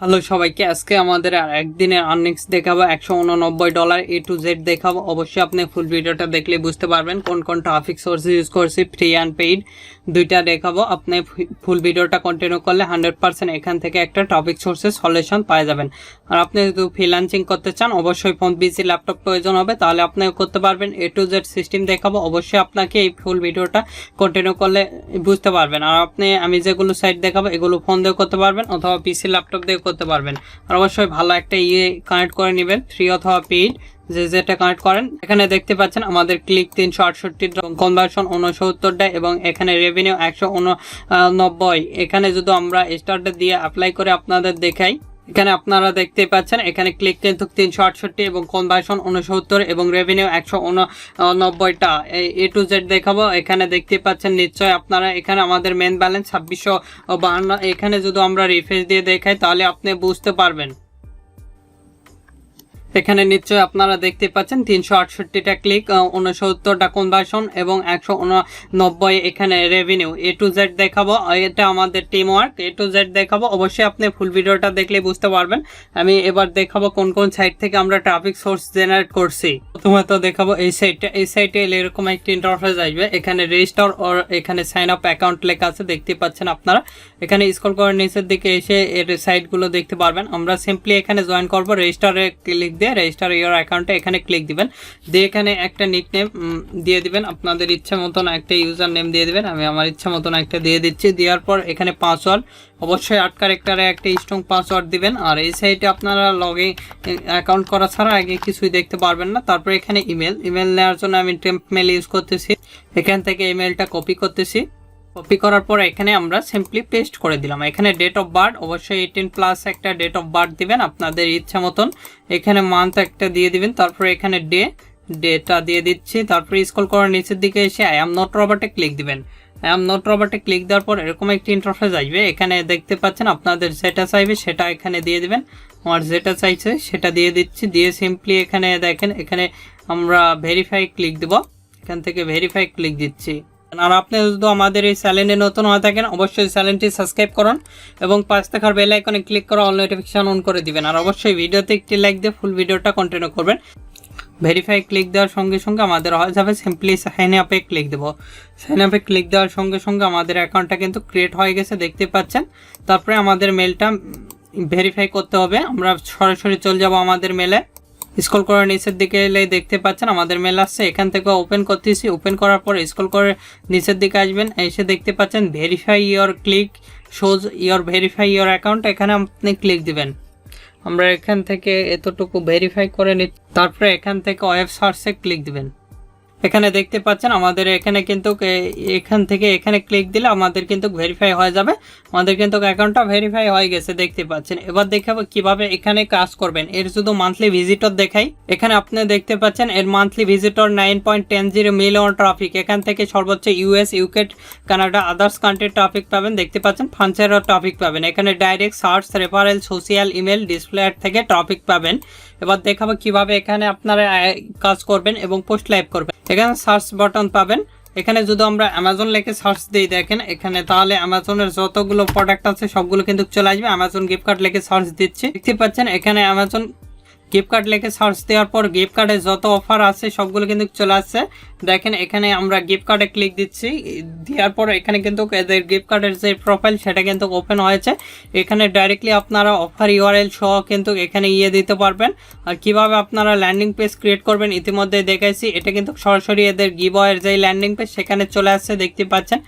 Hello সবাইকে, আজকে আমাদের একদিনের আর্নিংস দেখাবো। $189 A to Z দেখাবো। অবশ্যই আপনি ফুল ভিডিওটা দেখলে বুঝতে পারবেন কোন কোন ট্রাফিক সোর্স ইউজ করছি, ফ্রি অ্যান্ড পেইড দুইটা দেখাবো। আপনি ফুল ভিডিওটা কন্টিনিউ করলে 100% এখান থেকে একটা ট্রাফিক সোর্সের সলিউশন পাওয়া যাবেন। আর আপনি যদি ফ্রিল্যান্সিং করতে চান অবশ্যই ফোন, পিসি, ল্যাপটপ প্রয়োজন হবে, তাহলে আপনিও করতে পারবেন। A to Z সিস্টেম দেখাবো। অবশ্যই আপনাকে এই ফুল ভিডিওটা কন্টিনিউ করলে বুঝতে পারবেন। আর আমি যেগুলো সাইট দেখাবো এগুলো ফোন দিয়ে করতে পারবেন অথবা পিসি, ল্যাপটপ দিয়ে করতে পারবেন। আর অবশ্যই ভালো একটা কানেক্ট করে নেবেন, ফ্রি অথবা পেইড, যেটা কানেক্ট করেন। এখানে দেখতে পাচ্ছেন আমাদের ক্লিক 368, কনভার্সন 69 এবং এখানে রেভিনিউ 189। এখানে যদি আমরা স্টার্টে দিয়ে অ্যাপ্লাই করে আপনাদের দেখাই, এখানে আপনারা দেখতে পাচ্ছেন এখানে ক্লিক কিন্তু 368 এবং কনভার্সন 69 এবং রেভিনিউ 189টা। A to Z দেখাবো। এখানে দেখতে পাচ্ছেন নিশ্চয় আপনারা, এখানে আমাদের মেন ব্যালেন্স 2652। এখানে যদি আমরা রিফ্রেশ দিয়ে দেখাই তাহলে আপনি বুঝতে পারবেন। এখানে নিশ্চয় আপনারা দেখতে পাচ্ছেন 368টা ক্লিক, 69টা কনভার্সন এবং 189 এখানে রেভিনিউ। A to Z দেখাবো। এটা আমাদের team work. A to Z দেখাবো। অবশ্যই আপনি ফুল ভিডিওটা দেখলে বুঝতে পারবেন। আমি এবার দেখাবো কোন কোন সাইট থেকে আমরা ট্রাফিক সোর্স জেনারেট করছি। প্রথমে তো দেখাবো এই সাইটটা। এই সাইটে এরকম একটি ইন্টারফেস আসবে। এখানে রেজিস্টার অর এখানে সাইন আপ অ্যাকাউন্ট লেখা আছে, দেখতে পাচ্ছেন আপনারা। এখানে স্ক্রল করে নিচের দিকে এসে এর সাইটগুলো দেখতে পারবেন। আমরা সিম্পলি এখানে জয়েন করবো। রেজিস্টারে ক্লিক দিয়ে রেজিস্টার ইওর অ্যাকাউন্টে এখানে ক্লিক দিবেন, দিয়ে এখানে একটা নিকনেম দিয়ে দিবেন। আপনাদের ইচ্ছা মতন একটা ইউজার নেম দিয়ে দিবেন। আমি আমার ইচ্ছা মতন একটা দিয়ে দিচ্ছি। দেওয়ার পর এখানে পাসওয়ার্ড, অবশ্যই 8 ক্যারেক্টারে একটা স্ট্রং পাসওয়ার্ড দিবেন। আর এই সাইটে আপনারা লগইন অ্যাকাউন্ট করা ছাড়া আগে কিছুই দেখতে পারবেন না। তারপর এখানে ইমেল নেওয়ার জন্য আমি টেম্প মেল ইউজ করতেছি। এখান থেকে ইমেলটা কপি করতেছি। কপি করার পর এখানে আমরা সিম্পলি পেস্ট করে দিলাম। এখানে ডেট অফ বার্থ অবশ্যই 18+ একটা ডেট অফ বার্থ দিবেন আপনাদের ইচ্ছা মতন। এখানে মান্থ একটা দিয়ে দিবেন। তারপর এখানে ডেটা দিয়ে দিচ্ছি। তারপর স্ক্রল করে নিচের দিকে এসে আই এম নট রবার্টে ক্লিক দিবেন। আই এম নট রবার্টে ক্লিক দেওয়ার পর এরকম একটি ইন্টারফেস আসবে। এখানে দেখতে পাচ্ছেন আপনাদের যেটা চাইবে সেটা এখানে দিয়ে দিবেন। আমার যেটা চাইছে সেটা দিয়ে দিচ্ছি। দিয়ে সিম্পলি এখানে দেখেন, এখানে আমরা ভেরিফাই ক্লিক দেব। এখান থেকে ভেরিফাই ক্লিক দিচ্ছি। আর আপনি যদি আমাদের এই চ্যানেলে নতুন হয়ে থাকেন অবশ্যই চ্যানেলটি সাবস্ক্রাইব করুন এবং পাশ থাকার বেল আইকনে ক্লিক করে অল নোটিফিকেশন অন করে দিবেন। আর অবশ্যই ভিডিওতে একটি লাইক দিয়ে ফুল ভিডিওটা কন্টিনিউ করবেন। ভেরিফাই ক্লিক দেওয়ার সঙ্গে সঙ্গে আমাদের হয়ে যাবে সিম্পলি সাইন আপে ক্লিক দেবো। সাইন আপে ক্লিক দেওয়ার সঙ্গে সঙ্গে আমাদের অ্যাকাউন্টটা কিন্তু ক্রিয়েট হয়ে গেছে, দেখতে পাচ্ছেন। তারপরে আমাদের মেলটা ভেরিফাই করতে হবে। আমরা সরাসরি চলে যাব আমাদের মেলে। স্ক্রল করে নিচের দিকে এলে দেখতে পাচ্ছেন আমাদের মেল আসছে। এখান থেকে ওপেন করতেছি। ওপেন করার পর স্ক্রল করে নিচের দিকে আসবেন। এসে দেখতে পাচ্ছেন verify your click shows your verify your account. এখানে আপনি ক্লিক দিবেন। আমরা এখান থেকে এতটুকু ভেরিফাই করে নিই। তারপরে এখান থেকে ওয়েব সার্চে ক্লিক দিবেন। এখানে দেখতে পাচ্ছেন আমাদের এখানে কিন্তু এখান থেকে এখানে ক্লিক দিলে আমাদের কিন্তু ভেরিফাই হয়ে যাবে। আমাদের কিন্তু অ্যাকাউন্টটা ভেরিফাই হয়ে গেছে, দেখতে পাচ্ছেন। এবার দেখাবো কিভাবে এখানে কাজ করবেন। এর শুধু মান্থলি ভিজিটর দেখাই। এখানে আপনি দেখতে পাচ্ছেন এর মান্থলি ভিজিটর 9.10 মিলিয়ন ট্রাফিক। এখান থেকে সর্বোচ্চ US, UK, কানাডা, আদার্স কান্ট্রির ট্রাফিক পাবেন, দেখতে পাচ্ছেন। ফ্রান্সেরও ট্রাফিক পাবেন। এখানে direct search, referral, social, email, display ad থেকে ট্রাফিক পাবেন। এবার দেখাবো কিভাবে এখানে আপনারা কাজ করবেন এবং পোস্ট লাইভ করবেন। এখানে সার্চ বাটন পাবেন। এখানে যদি আমরা অ্যামাজন লিখে সার্চ দিই দেখেন এখানে, তাহলে অ্যামাজনের যতগুলো প্রোডাক্ট আছে সবগুলো কিন্তু চলে আসবে। অ্যামাজন গিফট কার্ড লিখে সার্চ দিচ্ছি, দেখতে পাচ্ছেন এখানে অ্যামাজন গিফট কার্ড লিখে সার্চ দেওয়ার পর গিফট কার্ডে যত অফার আছে সবগুলো কিন্তু চলে আসছে। দেখেন এখানে আমরা গিফট কার্ডে ক্লিক দিচ্ছি। দেওয়ার পর এখানে কিন্তু এদের গিফট কার্ডের যে প্রোফাইল সেটা কিন্তু ওপেন হয়েছে। এখানে ডাইরেক্টলি আপনারা অফার ইউআরএল সহ কিন্তু এখানে দিতে পারবেন। আর কিভাবে আপনারা ল্যান্ডিং পেজ ক্রিয়েট করবেন ইতিমধ্যে দেখাইছি। এটা কিন্তু সরাসরি এদের গিভওয়ের যে ল্যান্ডিং পেজ সেখানে চলে আসছে, দেখতে পাচ্ছেন।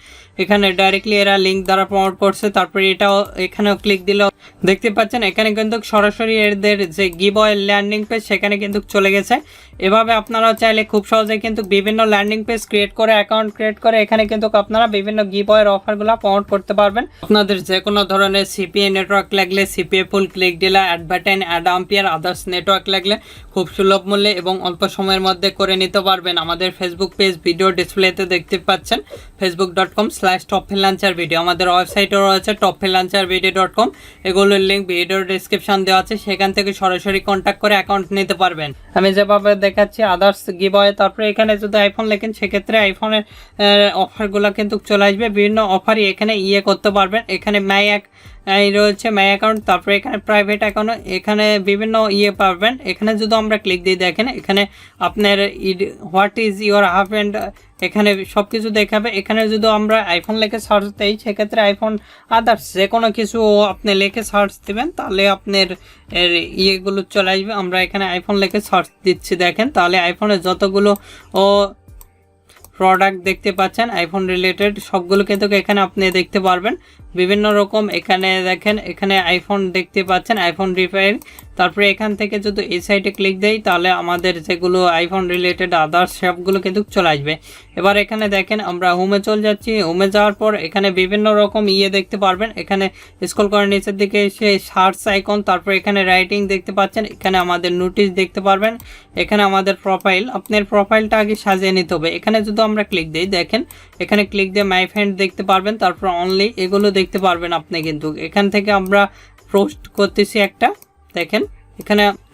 এখানে ডাইরেক্টলি এরা লিঙ্ক দ্বারা প্রমোট করছে। তারপরে এটাও এখানেও ক্লিক দিলেও দেখতে পাচ্ছেন এখানে কিন্তু সরাসরি এদের যে গিভওয়ের ল্যান্ডিং পেজ সেখানে কিন্তু চলে গেছে। এভাবে আপনারা চাইলে খুব সহজে কিন্তু বিভিন্ন ল্যান্ডিং পেজ ক্রিয়েট করে অ্যাকাউন্ট ক্রিয়েট করে এখানে কিন্তু আপনারা বিভিন্ন গিভওয়ের অফারগুলো প্রমোট করতে পারবেন। আপনাদের যে কোনো ধরনের CPA নেটওয়ার্ক লাগলে, CPA ফুল, ক্লিক ডিলার, অ্যাডভার্টাইন, অ্যাড আম্পিয়ার, আদার্স নেটওয়ার্ক লাগলে খুব সুলভ মূল্যে এবং অল্প সময়ের মধ্যে করে নিতে পারবেন। আমাদের ফেসবুক পেজ ভিডিও ডিসপ্লেতে দেখতে পাচ্ছেন, facebook.com/topfreelancervideo। আমাদের ওয়েবসাইটও রয়েছে topfreelancervideo.com। এগুলোর লিঙ্ক ভিডিওর ডিসক্রিপশন দেওয়া আছে, সেখান থেকে সরাসরি কন্ট্যাক্ট করে অ্যাকাউন্ট নিতে পারবেন। আমি যেভাবে দেখাচ্ছি আদার্স গিভওয়ে। তারপরে এখানে যদি আইফোন লেখেন সেক্ষেত্রে আইফোনের অফারগুলো কিন্তু চলে আসবে। বিভিন্ন অফারই এখানে করতে পারবেন। এখানে এই রয়েছে মাই অ্যাকাউন্ট, তারপরে এখানে প্রাইভেট অ্যাকাউন্ট, এখানে বিভিন্ন পাবেন। এখানে যদি আমরা ক্লিক দিই দেখেন এখানে আপনার হোয়াট ইজ ইউর হাজব্যান্ড, এখানে সব কিছু দেখাবে। এখানে যদি আমরা আইফোন লিখে সার্চ দিই সেক্ষেত্রে আইফোন আদার্স যে কোনো কিছু আপনি লিখে সার্চ দিবেন তাহলে আপনার ইয়েগুলো চলে আসবে। আমরা এখানে আইফোন লিখে সার্চ দিচ্ছি দেখেন, তাহলে আইফোনের যতগুলো প্রোডাক্ট দেখতে পাচ্ছেন আইফোন রিলেটেড সবগুলো কিন্তু এখানে আপনি দেখতে পারবেন বিভিন্ন রকম। এখানে দেখেন এখানে আইফোন দেখতে পাচ্ছেন, আইফোন রিপেয়ার। তারপরে এখান থেকে যদি এই সাইটে ক্লিক দেই তাহলে আমাদের যেগুলো আইফোন রিলেটেড আদার্স সবগুলো কিন্তু চলে আসবে। এবার এখানে দেখেন আমরা হোমে চলে যাচ্ছি। হোমে যাওয়ার পর এখানে বিভিন্ন রকম দেখতে পারবেন। এখানে স্ক্রল করে নিচের দিকে এসে সার্চ আইকন, তারপর এখানে রাইটিং দেখতে পাচ্ছেন, এখানে আমাদের নোটিশ দেখতে পারবেন, এখানে আমাদের প্রোফাইল। আপনার প্রোফাইলটা আগে সাজিয়ে নিতে হবে। এখানে যদি আমরা ক্লিক দিই দেখেন এখানে ক্লিক দিয়ে মাই ফ্রেন্ড দেখতে পারবেন, তারপর অনলি এগুলো দেখতে পারবেন আপনি। কিন্তু এখান থেকে আমরা পোস্ট করতেছি একটা, দেখেন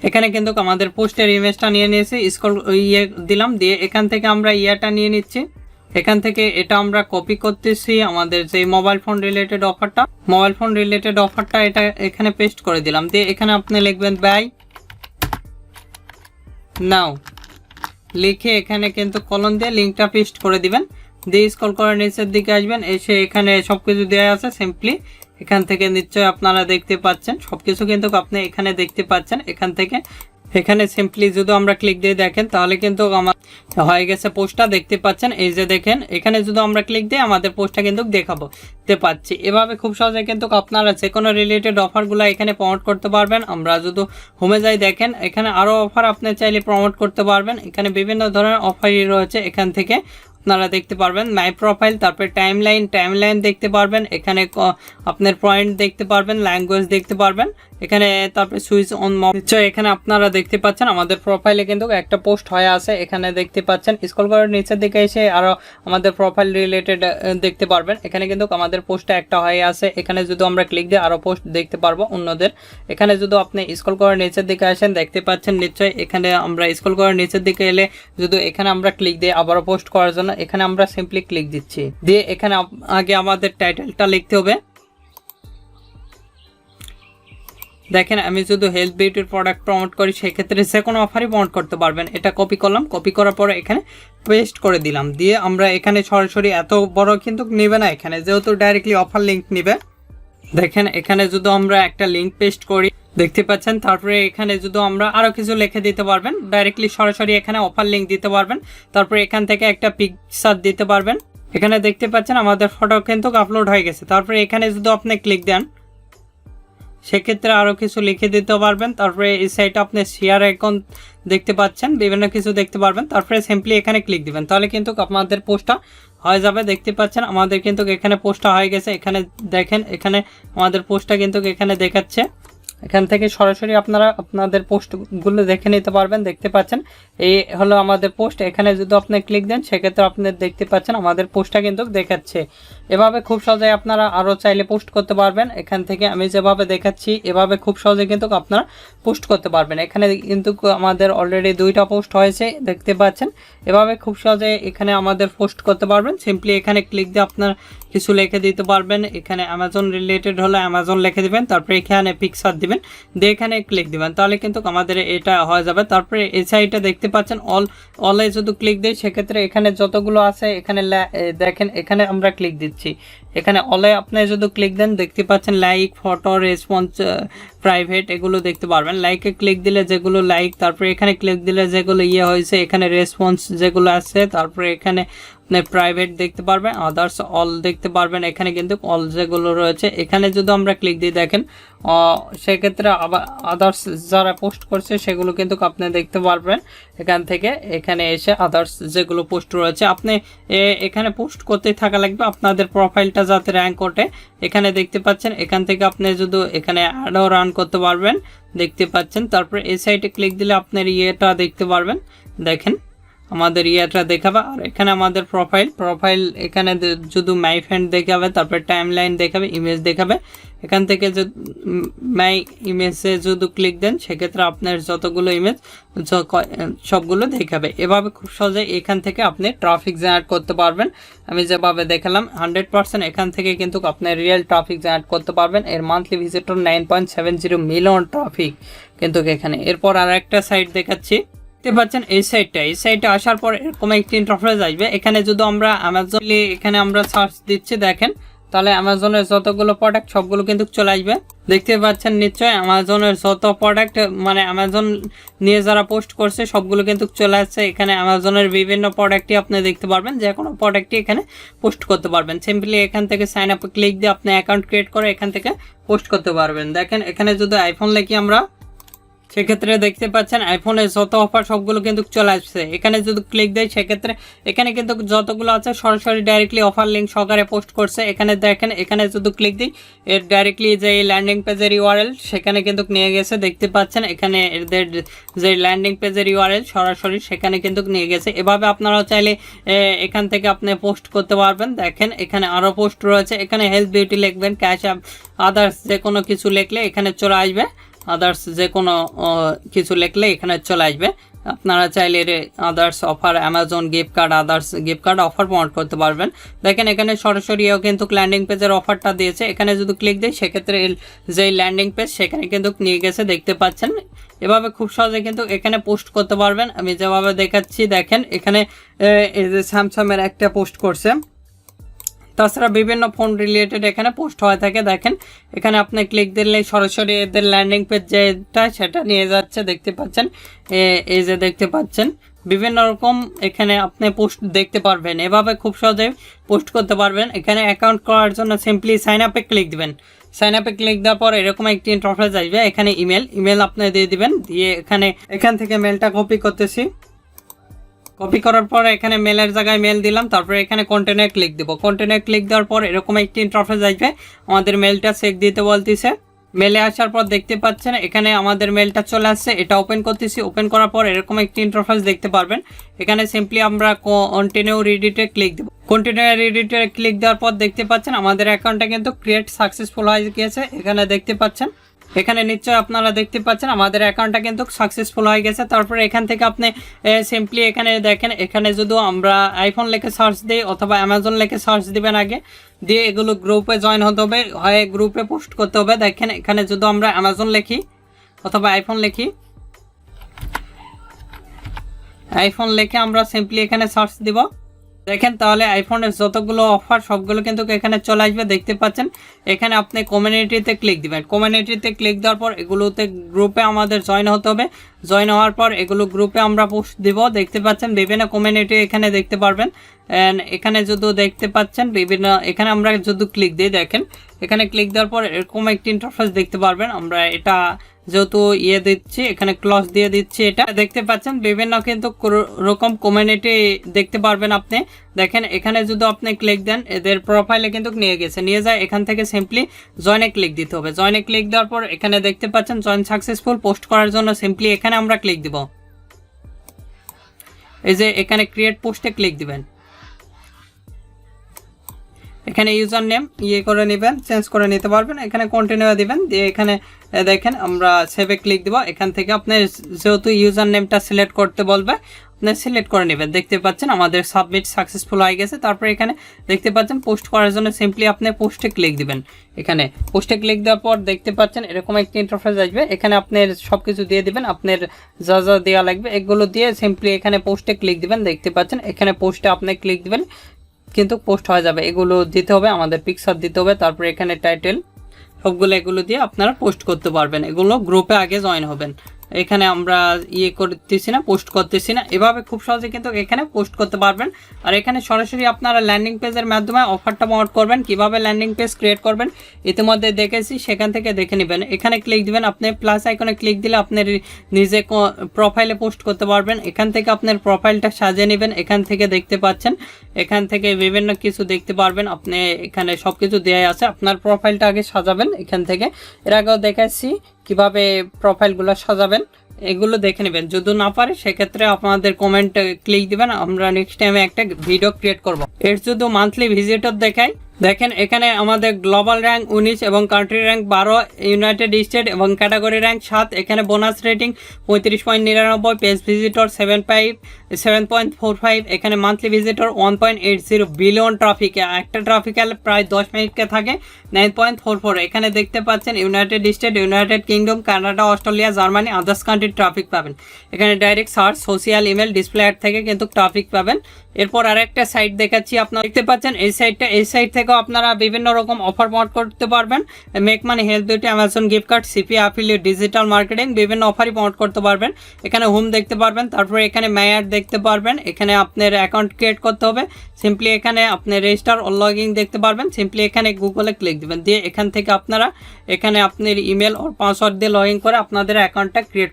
এখানে কিন্তু আমাদের পোস্টের ইমেজটা নিয়ে নিয়েছি, স্ক্রল দিলাম, দিয়ে এখান থেকে আমরা ইয়েটা নিয়ে নিচ্ছি। এখান থেকে এটা আমরা কপি করতেছি আমাদের যে মোবাইল ফোন রিলেটেড অফারটা এটা এখানে পেস্ট করে দিলাম। দিয়ে এখানে আপনি লিখবেন বাই নাও লিখে এখানে কিন্তু কলম দিয়ে লিঙ্কটা পেস্ট করে দিবেন। দিয়ে স্ক্রল করে নিচের দিকে আসবেন, এসে এখানে সবকিছু দেওয়া আছে সিম্পলি এখান থেকে নিশ্চয়ই আপনারা দেখতে পাচ্ছেন সবকিছু কিন্তু আপনি এখানে দেখতে পাচ্ছেন। এখানে সিম্পলি যদি আমরা ক্লিক দিয়ে দেখেন তাহলে কিন্তু আমার হয়ে গেছে পোস্টটা দেখতে পাচ্ছেন। এই যে দেখেন এখানে যদি আমরা ক্লিক দিই আমাদের পোস্টটা কিন্তু দেখতে পাচ্ছি। এভাবে খুব সহজে কিন্তু আপনারা যে কোনো রিলেটেড অফারগুলো এখানে প্রমোট করতে পারবেন। আমরা যদি হোমে যাই দেখেন এখানে আরও অফার আপনি চাইলে প্রমোট করতে পারবেন। এখানে বিভিন্ন ধরনের অফারই রয়েছে, এখান থেকে আপনারা দেখতে পারবেন মাই প্রোফাইল, তারপরে টাইমলাইন দেখতে পারবেন, এখানে আপনার পয়েন্ট দেখতে পারবেন, ল্যাঙ্গুয়েজ দেখতে পারবেন এখানে, তারপরে সুইচ অন এখানে আপনারা দেখতে পাচ্ছেন আমাদের প্রোফাইলে কিন্তু একটা পোস্ট হয়ে আছে এখানে দেখতে পাচ্ছেন। স্ক্রল করে নিচের দিকে এসে আরও আমাদের প্রোফাইল রিলেটেড দেখতে পারবেন। এখানে কিন্তু আমাদের পোস্টটা একটা হয়ে আছে, এখানে যদি আমরা ক্লিক দিই আরও পোস্ট দেখতে পারবো অন্যদের। এখানে যদি আপনি স্ক্রল করে নিচের দিকে আসেন দেখতে পাচ্ছেন নিশ্চয়ই এখানে আমরা স্ক্রল করে নিচের দিকে এলে যদি এখানে আমরা ক্লিক দিই আবারও পোস্ট করার জন্য এখানে আমরা সিম্পলি ক্লিক দিচ্ছি। দিয়ে এখানে আগে আমাদের টাইটেলটা লিখতে হবে। দেখেন আমি যদি হেলথ বিউটির প্রোডাক্ট প্রমোট করি সেক্ষেত্রে যে কোনো অফারই প্রমোট করতে পারবেন। এটা কপি করলাম, কপি করার পরে এখানে পেস্ট করে দিলাম। দিয়ে আমরা এখানে সরাসরি এত বড় কিন্তু নেবে না, এখানে যেহেতু ডাইরেক্টলি অফার লিঙ্ক নেবে। দেখেন এখানে যদি আমরা একটা লিঙ্ক পেস্ট করি দেখতে পাচ্ছেন, তারপরে এখানে যদি আমরা আরও কিছু লিখে দিতে পারবেন, ডাইরেক্টলি সরাসরি এখানে অফার লিঙ্ক দিতে পারবেন। তারপরে এখান থেকে একটা পিকচার দিতে পারবেন। এখানে দেখতে পাচ্ছেন আমাদের ফটো কিন্তু আপলোড হয়ে গেছে। তারপরে এখানে যদি আপনি ক্লিক দেন সেক্ষেত্রে আরও কিছু লিখে দিতে পারবেন। তারপরে এই সাইটে আপনি শেয়ার আইকন দেখতে পাচ্ছেন, বিভিন্ন কিছু দেখতে পারবেন। তারপরে সিম্পলি এখানে ক্লিক দিবেন, তাহলে কিন্তু আপনাদের পোস্টটা হয়ে যাবে। দেখতে পাচ্ছেন আমাদের কিন্তু এখানে পোস্টটা হয়ে গেছে। এখানে দেখেন এখানে আমাদের পোস্টটা কিন্তু এখানে দেখাচ্ছে। এখান থেকে সরাসরি আপনারা আপনাদের পোস্টগুলো দেখে নিতে পারবেন। দেখতে পাচ্ছেন এই হলো আমাদের পোস্ট। এখানে যদি আপনি ক্লিক দেন সেক্ষেত্রে আপনি দেখতে পাচ্ছেন আমাদের পোস্টটা কিন্তু দেখাচ্ছে। এভাবে খুব সহজে আপনারা আরও চাইলে পোস্ট করতে পারবেন। এখান থেকে আমি যেভাবে দেখাচ্ছি এভাবে খুব সহজে কিন্তু আপনারা পোস্ট করতে পারবেন। এখানে কিন্তু আমাদের অলরেডি 2টা পোস্ট হয়েছে দেখতে পাচ্ছেন। এভাবে খুব সহজে এখানে আমাদের পোস্ট করতে পারবেন। সিম্পলি এখানে ক্লিক দিয়ে আপনার কিছু লিখে দিতে পারবেন। এখানে অ্যামাজন রিলেটেড হলে অ্যামাজন লিখে দিবেন, তারপরে এখানে পিকচার দিবেন, দিয়ে এখানে ক্লিক দিবেন, তাহলে কিন্তু আমাদের এটা হয়ে যাবে। তারপরে এই সাইডটা দেখতে পাচ্ছেন অলে যদি ক্লিক দিই সেক্ষেত্রে এখানে যতগুলো আছে এখানে দেখেন এখানে আমরা ক্লিক দিচ্ছি। এখানে অলে আপনি যদি ক্লিক দেন দেখতে পাচ্ছেন লাইক, ফটো, রেসপন্স, প্রাইভেট এগুলো দেখতে পারবেন। লাইকে ক্লিক দিলে যেগুলো লাইক, তারপরে এখানে ক্লিক দিলে যেগুলো হয়েছে, এখানে রেসপন্স যেগুলো আছে, তারপরে এখানে প্রাইভেট দেখতে পারবেন, আদার্স অল দেখতে পারবেন। এখানে কিন্তু অল যেগুলো রয়েছে এখানে যদি আমরা ক্লিক দিই দেখেন সেক্ষেত্রে আবার আদার্স যারা পোস্ট করছে সেগুলো কিন্তু আপনি দেখতে পারবেন। এখান থেকে এখানে এসে আদার্স যেগুলো পোস্ট রয়েছে আপনি এখানে পোস্ট করতে থাকা লাগবে আপনাদের প্রোফাইলটা যাতে র্যাঙ্ক ওঠে। এখানে দেখতে পাচ্ছেন এখান থেকে আপনি যদি এখানে অ্যাডও রান করতে পারবেন দেখতে পাচ্ছেন। তারপরে এই সাইটে ক্লিক দিলে আপনার ইয়েটা দেখতে পারবেন। দেখেন আমাদের ইয়েটা দেখাবে। আর এখানে আমাদের প্রোফাইল এখানে যদি মাই ফ্রেন্ড দেখাবে, তারপরে টাইমলাইন দেখাবে, ইমেজ দেখাবে। এখান থেকে যদি মাই ইমেজে যদি ক্লিক দেন সেক্ষেত্রে আপনার যতগুলো ইমেজ সবগুলো দেখাবে। এভাবে খুব সহজে এখান থেকে আপনি ট্রাফিক জেনারেট করতে পারবেন। আমি যেভাবে দেখালাম 100% এখান থেকে কিন্তু আপনি রিয়েল ট্রাফিক জেনারেট করতে পারবেন। এর মান্থলি ভিজিটর 9.70 মিলিয়ন ট্রাফিক কিন্তু এখানে। এরপর আর একটা সাইট দেখাচ্ছি, দেখতে পাচ্ছেন এই সাইটটা আসার পর এরকম একটি ইন্টারফেস আসবে। এখানে যদি আমরা অ্যামাজন এখানে আমরা সার্চ দিচ্ছি দেখেন, তাহলে অ্যামাজনের যতগুলো প্রোডাক্ট সবগুলো কিন্তু চলে আসবে। দেখতে পাচ্ছেন নিশ্চয় অ্যামাজনের যত প্রোডাক্ট মানে অ্যামাজন নিয়ে যারা পোস্ট করছে সবগুলো কিন্তু চলে আসছে। এখানে অ্যামাজনের বিভিন্ন প্রোডাক্টই আপনি দেখতে পারবেন, যে কোনো প্রোডাক্টই এখানে পোস্ট করতে পারবেন। সিম্পলি এখান থেকে সাইন আপ ক্লিক দিয়ে আপনি অ্যাকাউন্ট ক্রিয়েট করে এখান থেকে পোস্ট করতে পারবেন। দেখেন এখানে যদি আইফোন লিখি আমরা, সেক্ষেত্রে দেখতে পাচ্ছেন আইফোনের যত অফার সবগুলো কিন্তু চলে আসছে। এখানে যদি ক্লিক দেয় সেক্ষেত্রে এখানে কিন্তু যতগুলো আছে সরাসরি ডাইরেক্টলি অফার লিঙ্ক সহকারে পোস্ট করছে। এখানে দেখেন এখানে যদি ক্লিক দিই এর ডাইরেক্টলি যে ল্যান্ডিং পেজের ইউআরএল সেখানে কিন্তু নিয়ে গেছে। দেখতে পাচ্ছেন এখানে এদের যে ল্যান্ডিং পেজের ইউআরএল সরাসরি সেখানে কিন্তু নিয়ে গেছে। এভাবে আপনারা চাইলে এখান থেকে আপনি পোস্ট করতে পারবেন। দেখেন এখানে আরও পোস্ট রয়েছে। এখানে হেলথ বিউটি লিখবেন, ক্যাশ অ্যাপ আদার্স যে কোনো কিছু লিখলে এখানে চলে আসবে। আদার্স যে কোনো কিছু লিখলে এখানে চলে আসবে। আপনারা চাইলে others offer Amazon gift card others gift card offer promote করতে পারবেন। দেখেন এখানে সরাসরিও কিন্তু ল্যান্ডিং পেজের অফারটা দিয়েছে। এখানে যদি ক্লিক দিই সেক্ষেত্রে যে ল্যান্ডিং পেজ সেখানে কিন্তু নিয়ে গেছে। দেখতে পাচ্ছেন এভাবে খুব সহজে কিন্তু এখানে পোস্ট করতে পারবেন। আমি যেভাবে দেখাচ্ছি দেখেন এখানে এই যে স্যামসাংয়ের একটা পোস্ট করছে, তাছাড়া বিভিন্ন ফোন রিলেটেড এখানে পোস্ট হয়ে থাকে। দেখেন এখানে আপনি ক্লিক দিলে সরাসরি এদের ল্যান্ডিং পেজ যেটা সেটা নিয়ে যাচ্ছে। দেখতে পাচ্ছেন এই যে দেখতে পাচ্ছেন বিভিন্ন রকম এখানে আপনি পোস্ট দেখতে পারবেন। এভাবে খুব সহজে পোস্ট করতে পারবেন। এখানে অ্যাকাউন্ট করার জন্য সিম্পলি সাইন আপে ক্লিক দিবেন। সাইন আপে ক্লিক দেওয়ার পর এরকম একটি ইন্টারফেস আসবে। এখানে ইমেল আপনি দিয়ে দিবেন, দিয়ে এখান থেকে মেলটা কপি করতেছি। কপি করার পর এখানে মেলের জায়গায় মেল দিলাম, তারপরে এখানে কন্টেনার ক্লিক দেবো। কন্টেনার ক্লিক দেওয়ার পর এরকম একটি ইন্টারফেস আসবে। আমাদের মেলটা চেক দিতে বলতেছে। মেলে আসার পর দেখতে পাচ্ছেন এখানে আমাদের মেলটা চলে আসছে। এটা ওপেন করতেছি। ওপেন করার পর এরকম একটি ইন্টারফেস দেখতে পারবেন। এখানে সিম্পলি আমরা কন্টিনিউ রিডিটে ক্লিক দেবো। কন্টিনিউ রিডিটে ক্লিক দেওয়ার পর দেখতে পাচ্ছেন আমাদের অ্যাকাউন্টটা কিন্তু ক্রিয়েট সাকসেসফুল হয়ে গিয়েছে। এখানে দেখতে পাচ্ছেন এখানে নিশ্চয় আপনারা দেখতে পাচ্ছেন আমাদের অ্যাকাউন্টটা কিন্তু সাকসেসফুল হয়ে গেছে। তারপরে এখান থেকে আপনি সিম্পলি এখানে দেখেন এখানে যদি আমরা আইফোন লিখে সার্চ দিই অথবা অ্যামাজন লিখে সার্চ দিবেন আগে, দিয়ে এগুলো গ্রুপে জয়েন হতে হবে, হয় গ্রুপে পোস্ট করতে হবে। দেখেন এখানে যদি আমরা অ্যামাজন লিখি অথবা আইফোন লিখে আমরা সিম্পলি এখানে সার্চ দিব। দেখেন তাহলে আইফোনের যতগুলো অফার সবগুলো কিন্তু এখানে চলে আসবে। দেখতে পাচ্ছেন এখানে আপনি কমিউনিটিতে ক্লিক দিবেন। কমিউনিটিতে ক্লিক দেওয়ার পর এগুলোতে গ্রুপে আমাদের জয়েন হতে হবে। জয়েন হওয়ার পর এগুলো গ্রুপে আমরা পোস্ট দিব। দেখতে পাচ্ছেন বিভিন্ন কমিউনিটি এখানে দেখতে পারবেন। এখানে যদি দেখতে পাচ্ছেন বিভিন্ন এখানে আমরা যদি ক্লিক দিই দেখেন এখানে ক্লিক দেওয়ার পর এরকম একটি ইন্টারফেস দেখতে পারবেন। আমরা এটা যেহেতু দিচ্ছি এখানে ক্লজ দিয়ে দিচ্ছি। এটা দেখতে পাচ্ছেন বিভিন্ন কিন্তু রকম কমিউনিটি দেখতে পারবেন আপনি। দেখেন এখানে যদি আপনি ক্লিক দেন এদের প্রোফাইলে কিন্তু নিয়ে যায়। এখান থেকে সিম্পলি জয়েনে ক্লিক দিতে হবে। জয়েনে ক্লিক দেওয়ার পর এখানে দেখতে পাচ্ছেন জয়েন সাকসেসফুল। পোস্ট করার জন্য সিম্পলি এখানে আমরা ক্লিক দিব। এই যে এখানে ক্রিয়েট পোস্টে ক্লিক দিবেন। এখানে ইউজার নেম করে নেবেন, চেঞ্জ করে নিতে পারবেন। এখানে কন্টিনিউ দিবেন, দিয়ে এখানে দেখেন আমরা সেভে ক্লিক দিব। এখান থেকে আপনি যেহেতু ইউজার নেমটা সিলেক্ট করতে বলবে আপনি সিলেক্ট করে নেবেন। দেখতে পাচ্ছেন আমাদের সাবমিট সাকসেসফুল হয়ে গেছে। তারপরে এখানে দেখতে পাচ্ছেন পোস্ট করার জন্য সিম্পলি আপনি পোস্টে ক্লিক দিবেন। এখানে পোস্টে ক্লিক দেওয়ার পর দেখতে পাচ্ছেন এরকম একটি ইন্টারফেস আসবে। এখানে আপনার সব কিছু দিয়ে দিবেন, আপনার যা যা দেওয়া লাগবে এগুলো দিয়ে সিম্পলি এখানে পোস্টে ক্লিক দিবেন। দেখতে পাচ্ছেন এখানে পোস্টে আপনি ক্লিক দিবেন কিন্তু পোস্ট হয়ে যাবে। এগুলো দিতে হবে, আমাদের পিকচার দিতে হবে, তারপরে এখানে টাইটেল সবগুলো এগুলো দিয়ে আপনারা পোস্ট করতে পারবেন। এগুলো গ্রুপে আগে জয়েন হবেন। এখানে আমরা করতেছি না, পোস্ট করতেছি না। এভাবে খুব সহজে কিন্তু এখানে পোস্ট করতে পারবেন। আর এখানে সরাসরি আপনারা ল্যান্ডিং পেজের মাধ্যমে অফারটা প্রমোট করবেন। কিভাবে ল্যান্ডিং পেজ ক্রিয়েট করবেন ইতিমধ্যে দেখেছি, সেখান থেকে দেখে নেবেন। এখানে ক্লিক দিবেন, আপনি প্লাস আইকনে ক্লিক দিলে আপনি নিজে প্রোফাইলে পোস্ট করতে পারবেন। এখান থেকে আপনার প্রোফাইলটা সাজিয়ে নেবেন। এখান থেকে দেখতে পাচ্ছেন এখান থেকে বিভিন্ন কিছু দেখতে পারবেন। আপনি এখানে সব কিছু দেওয়া আছে, আপনার প্রোফাইলটা আগে সাজাবেন। এখান থেকে এর আগেও দেখাচ্ছি কিভাবে প্রোফাইলগুলো সাজাবেন, এগুলো দেখে নেবেন। যদি না পারে সেক্ষেত্রে আপনাদের কমেন্ট ক্লিক দিবেন, আমরা নেক্সট টাইমে একটা ভিডিও ক্রিয়েট করব। এর যদি মান্থলি ভিজিটর দেখাই দেখেন এখানে আমাদের গ্লোবাল র্যাঙ্ক 19 এবং কান্ট্রি র্যাঙ্ক 12, ইউনাইটেড স্টেট এবং ক্যাটাগরি র্যাঙ্ক 7। এখানে বোনাস রেটিং 35.99, পেজ ভিজিটর 7.45, এখানে মান্থলি ভিজিটর 1.80 বিলিয়ন ট্রাফিকে, একটা ট্রাফিক্যাল প্রায় 10 মিনিটকে থাকে 9.44। এখানে দেখতে পাচ্ছেন United state, United kingdom, Canada, Australia, Germany, others কান্ট্রির ট্রাফিক পাবেন। এখানে direct search, social, email, display ad থেকে কিন্তু ট্রাফিক পাবেন। এরপর আরেকটা সাইট দেখাচ্ছি, আপনারা দেখতে পাচ্ছেন এই সাইট থেকেও আপনারা বিভিন্ন রকম অফার প্রমোট করতে পারবেন। Make money, health beauty, Amazon gift card, CPA, affiliate, digital marketing, বিভিন্ন অফারই প্রমোট করতে পারবেন। এখানে হোম দেখতে পারবেন, তারপরে এখানে ম্যায়ার দেখতে পারবেন। এখানে আপনার অ্যাকাউন্ট ক্রিয়েট করতে হবে, সিম্পলি এখানে আপনি রেজিস্টার ও লগ ইন দেখতে পারবেন। সিম্পলি এখানে গুগলে ক্লিক দিবেন, দিয়ে এখান থেকে আপনারা এখানে আপনার ইমেল ও পাসওয়ার্ড দিয়ে লগ ইন করে আপনাদের অ্যাকাউন্টটা ক্রিয়েট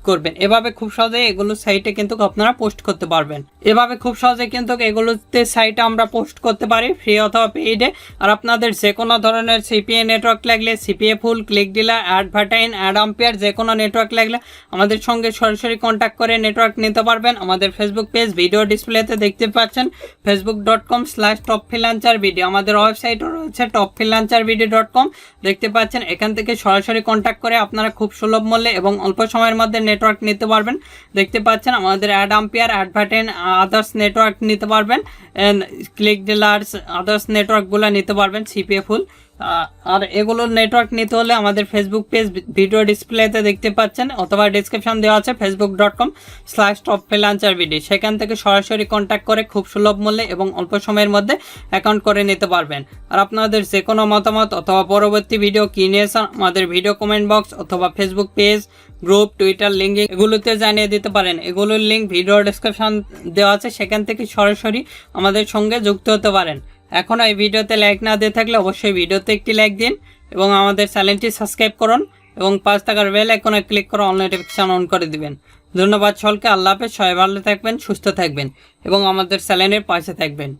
করবেন। এভাবে খুব সহজে এগুলো সাইটে কিন্তু আপনারা পোস্ট করতে পারবেন। এভাবে খুব সহজে কিন্তু এগুলোতে সাইটে আমরা পোস্ট করতে পারি, ফ্রি অথবা পেইডে। আর আপনাদের যে কোনো ধরনের সিপিএ নেটওয়ার্ক লাগলে, সিপিএ ফুল, ক্লিক ডিলার, অ্যাডভার্টাইন, অ্যাড আম্পিয়ার, যে কোনো নেটওয়ার্ক লাগলে আমাদের সঙ্গে সরাসরি কন্ট্যাক্ট করে নেটওয়ার্ক নিতে পারবেন। আমাদের ফেসবুক পেজ ভিডিও ডিসপ্লেতে দেখতে পাচ্ছেন, facebook.com/topfreelancervideo। আমাদের ওয়েবসাইটও রয়েছে topfreelancervideo.com, দেখতে পাচ্ছেন। এখান থেকে সরাসরি কন্ট্যাক্ট করে আপনারা খুব সুলভ মূল্যে এবং অল্প সময়ের মধ্যে নেটওয়ার্ক নিতে পারবেন। দেখতে পাচ্ছেন আমাদের অ্যাড আম্পিয়ার, অ্যাডভার্টাইন, আদার্স নেটওয়ার্ক নিতে পারবেন, ক্লিক ডিলার্স, আদার্স নেটওয়ার্কগুলো নিতে পারবেন, সিপিএ ফুল। আর এগুলোর নেটওয়ার্ক নিতে হলে আমাদের ফেসবুক পেজ ভিডিও ডিসপ্লেতে দেখতে পাচ্ছেন, অথবা ডিসক্রিপশন দেওয়া আছে facebook.com/topfreelancervideo। সেখান থেকে সরাসরি কন্ট্যাক্ট করে খুব সুলভ মূল্যে এবং অল্প সময়ের মধ্যে অ্যাকাউন্ট করে নিতে পারবেন। আর আপনাদের যে কোনো মতামত অথবা পরবর্তী ভিডিও কি নিয়েছেন আমাদের ভিডিও কমেন্ট বক্স অথবা Facebook page, group, Twitter link এগুলোতে জানিয়ে দিতে পারেন। এগুলোর লিঙ্ক ভিডিও ডিসক্রিপশন দেওয়া আছে, সেখান থেকে সরাসরি আমাদের সঙ্গে যুক্ত হতে পারেন। এখন এই ভিডিওতে লাইক না দিয়ে থাকলে অবশ্যই ভিডিওতে একটি লাইক দিন এবং আমাদের চ্যানেলটি সাবস্ক্রাইব করুন এবং পাঁচ টাকার বেল আইকনে ক্লিক করে অল নোটিফিকেশন অন করে দিবেন। ধন্যবাদ সকলকে। আল্লাহ হাফেজ। সবাই ভালো থাকবেন, সুস্থ থাকবেন এবং আমাদের চ্যানেলের পাশে থাকবেন।